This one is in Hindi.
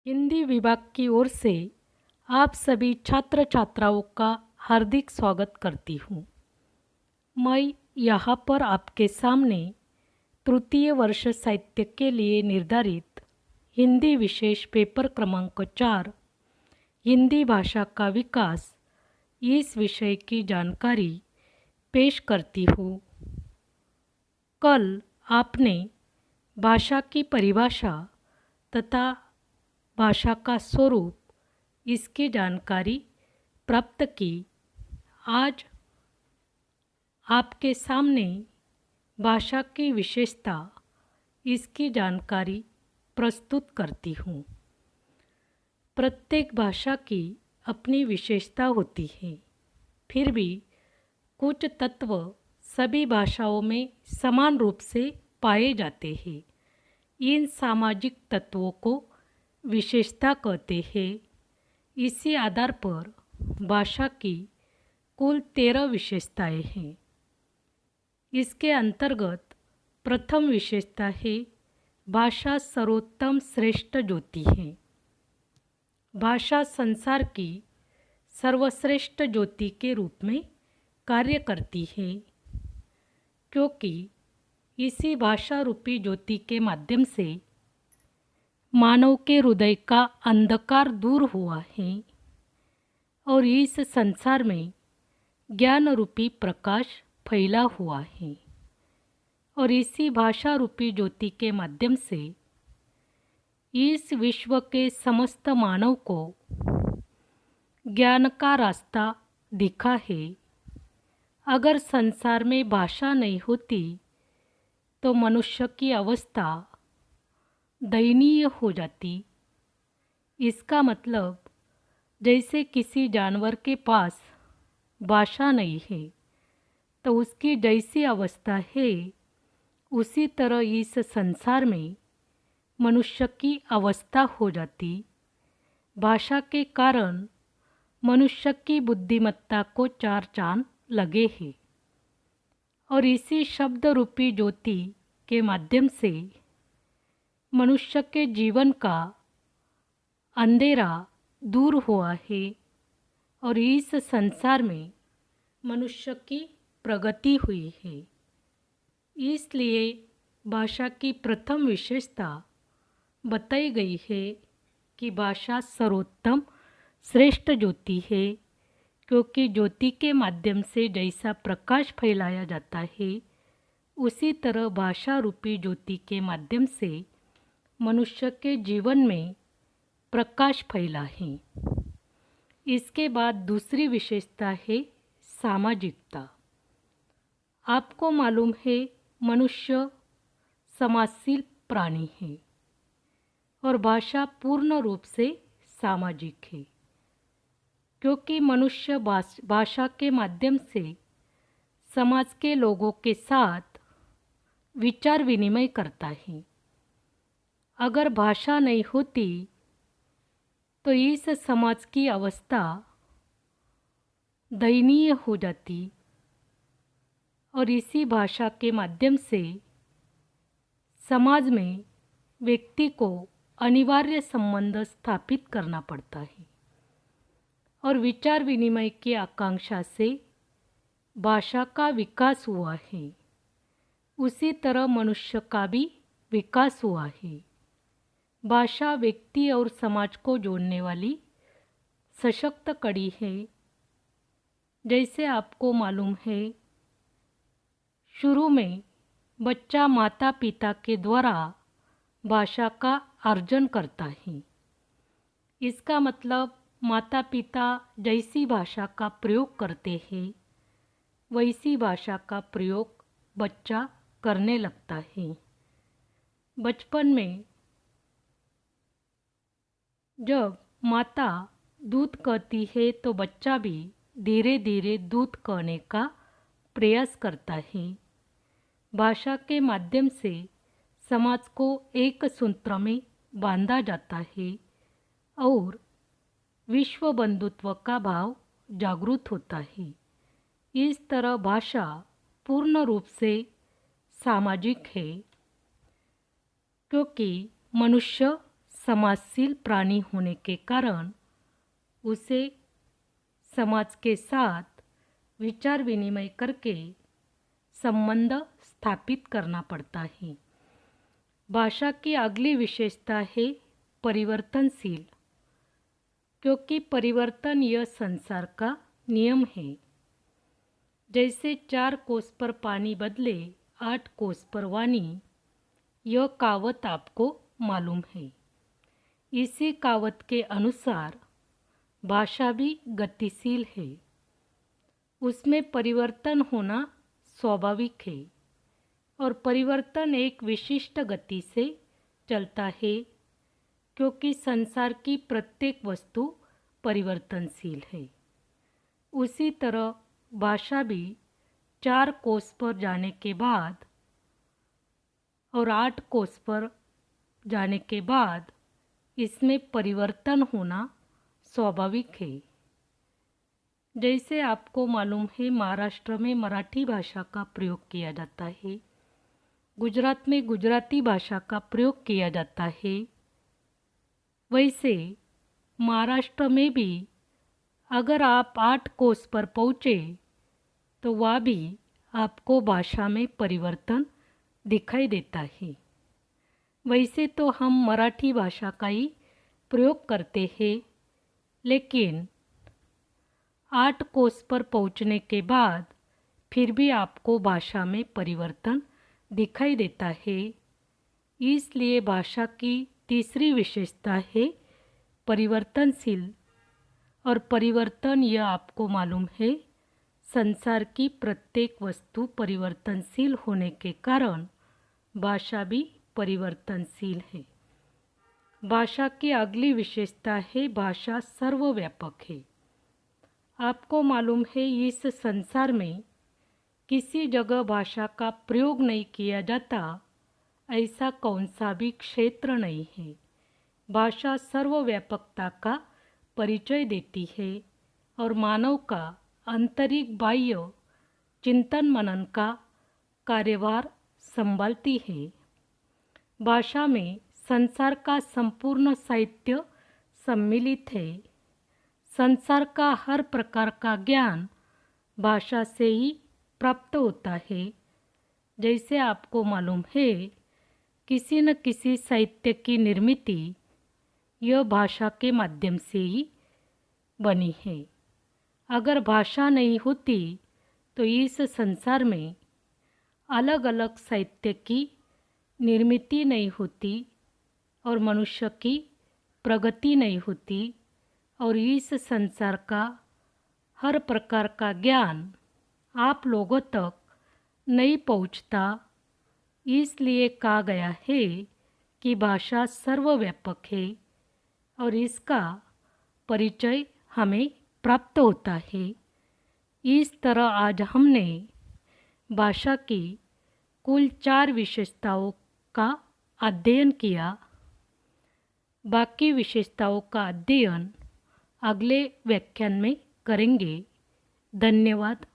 हिंदी विभाग की ओर से आप सभी छात्र छात्राओं का हार्दिक स्वागत करती हूँ। मैं यहाँ पर आपके सामने तृतीय वर्ष साहित्य के लिए निर्धारित हिंदी विशेष पेपर क्रमांक 4 हिंदी भाषा का विकास इस विषय की जानकारी पेश करती हूँ। कल आपने भाषा की परिभाषा तथा भाषा का स्वरूप इसकी जानकारी प्राप्त की। आज आपके सामने भाषा की विशेषता इसकी जानकारी प्रस्तुत करती हूँ। प्रत्येक भाषा की अपनी विशेषता होती है, फिर भी कुछ तत्व सभी भाषाओं में समान रूप से पाए जाते हैं। इन सामाजिक तत्वों को विशेषता कहते हैं। इसी आधार पर भाषा की कुल 13 विशेषताएं हैं। इसके अंतर्गत प्रथम विशेषता है भाषा सर्वोत्तम श्रेष्ठ ज्योति है। भाषा संसार की सर्वश्रेष्ठ ज्योति के रूप में कार्य करती है, क्योंकि इसी भाषा रूपी ज्योति के माध्यम से मानव के हृदय का अंधकार दूर हुआ है और इस संसार में ज्ञान रूपी प्रकाश फैला हुआ है। और इसी भाषा रूपी ज्योति के माध्यम से इस विश्व के समस्त मानव को ज्ञान का रास्ता दिखा है। अगर संसार में भाषा नहीं होती तो मनुष्य की अवस्था दयनीय हो जाती। इसका मतलब जैसे किसी जानवर के पास भाषा नहीं है तो उसकी जैसी अवस्था है, उसी तरह इस संसार में मनुष्य की अवस्था हो जाती। भाषा के कारण मनुष्य की बुद्धिमत्ता को 4 चांद लगे हैं और इसी शब्द रूपी ज्योति के माध्यम से मनुष्य के जीवन का अंधेरा दूर हुआ है और इस संसार में मनुष्य की प्रगति हुई है। इसलिए भाषा की प्रथम विशेषता बताई गई है कि भाषा सर्वोत्तम श्रेष्ठ ज्योति है, क्योंकि ज्योति के माध्यम से जैसा प्रकाश फैलाया जाता है, उसी तरह भाषा रूपी ज्योति के माध्यम से मनुष्य के जीवन में प्रकाश फैला है। इसके बाद दूसरी विशेषता है सामाजिकता। आपको मालूम है मनुष्य समाजशील प्राणी है और भाषा पूर्ण रूप से सामाजिक है, क्योंकि मनुष्य भाषा के माध्यम से समाज के लोगों के साथ विचार विनिमय करता है। अगर भाषा नहीं होती तो इस समाज की अवस्था दयनीय हो जाती और इसी भाषा के माध्यम से समाज में व्यक्ति को अनिवार्य संबंध स्थापित करना पड़ता है और विचार विनिमय की आकांक्षा से भाषा का विकास हुआ है। उसी तरह मनुष्य का भी विकास हुआ है। भाषा व्यक्ति और समाज को जोड़ने वाली सशक्त कड़ी है। जैसे आपको मालूम है, शुरू में बच्चा माता पिता के द्वारा भाषा का अर्जन करता है। इसका मतलब माता पिता जैसी भाषा का प्रयोग करते हैं, वैसी भाषा का प्रयोग बच्चा करने लगता है। बचपन में जब माता दूध कहती है तो बच्चा भी धीरे धीरे दूध कहने का प्रयास करता है। भाषा के माध्यम से समाज को एक सूत्र में बांधा जाता है और विश्व बंधुत्व का भाव जागृत होता है। इस तरह भाषा पूर्ण रूप से सामाजिक है, क्योंकि मनुष्य समाजशील प्राणी होने के कारण उसे समाज के साथ विचार विनिमय करके संबंध स्थापित करना पड़ता है। भाषा की अगली विशेषता है परिवर्तनशील, क्योंकि परिवर्तन यह संसार का नियम है। जैसे 4 कोस पर पानी बदले 8 कोस पर वाणी, यह कहावत आपको मालूम है। इसी कहावत के अनुसार भाषा भी गतिशील है, उसमें परिवर्तन होना स्वाभाविक है और परिवर्तन एक विशिष्ट गति से चलता है, क्योंकि संसार की प्रत्येक वस्तु परिवर्तनशील है। उसी तरह भाषा भी 4 कोस पर जाने के बाद और 8 कोस पर जाने के बाद इसमें परिवर्तन होना स्वाभाविक है। जैसे आपको मालूम है, महाराष्ट्र में मराठी भाषा का प्रयोग किया जाता है, गुजरात में गुजराती भाषा का प्रयोग किया जाता है। वैसे महाराष्ट्र में भी अगर आप 8 कोस पर पहुँचे तो वह भी आपको भाषा में परिवर्तन दिखाई देता है। वैसे तो हम मराठी भाषा का ही प्रयोग करते हैं, लेकिन 8 कोस पर पहुँचने के बाद फिर भी आपको भाषा में परिवर्तन दिखाई देता है। इसलिए भाषा की तीसरी विशेषता है परिवर्तनशील, और परिवर्तन यह आपको मालूम है, संसार की प्रत्येक वस्तु परिवर्तनशील होने के कारण भाषा भी परिवर्तनशील है। भाषा की अगली विशेषता है भाषा सर्वव्यापक है। आपको मालूम है, इस संसार में किसी जगह भाषा का प्रयोग नहीं किया जाता, ऐसा कौन सा भी क्षेत्र नहीं है। भाषा सर्वव्यापकता का परिचय देती है और मानव का आंतरिक बाह्य चिंतन मनन का कार्यभार संभालती है। भाषा में संसार का संपूर्ण साहित्य सम्मिलित है। संसार का हर प्रकार का ज्ञान भाषा से ही प्राप्त होता है। जैसे आपको मालूम है, किसी न किसी साहित्य की निर्मित यह भाषा के माध्यम से ही बनी है। अगर भाषा नहीं होती तो इस संसार में अलग अलग साहित्य की निर्मित नहीं होती और मनुष्य की प्रगति नहीं होती और इस संसार का हर प्रकार का ज्ञान आप लोगों तक नहीं पहुंचता। इसलिए कहा गया है कि भाषा सर्वव्यापक है और इसका परिचय हमें प्राप्त होता है। इस तरह आज हमने भाषा की कुल 4 विशेषताओं का अध्ययन किया। बाकी विशेषताओं का अध्ययन अगले व्याख्यान में करेंगे। धन्यवाद।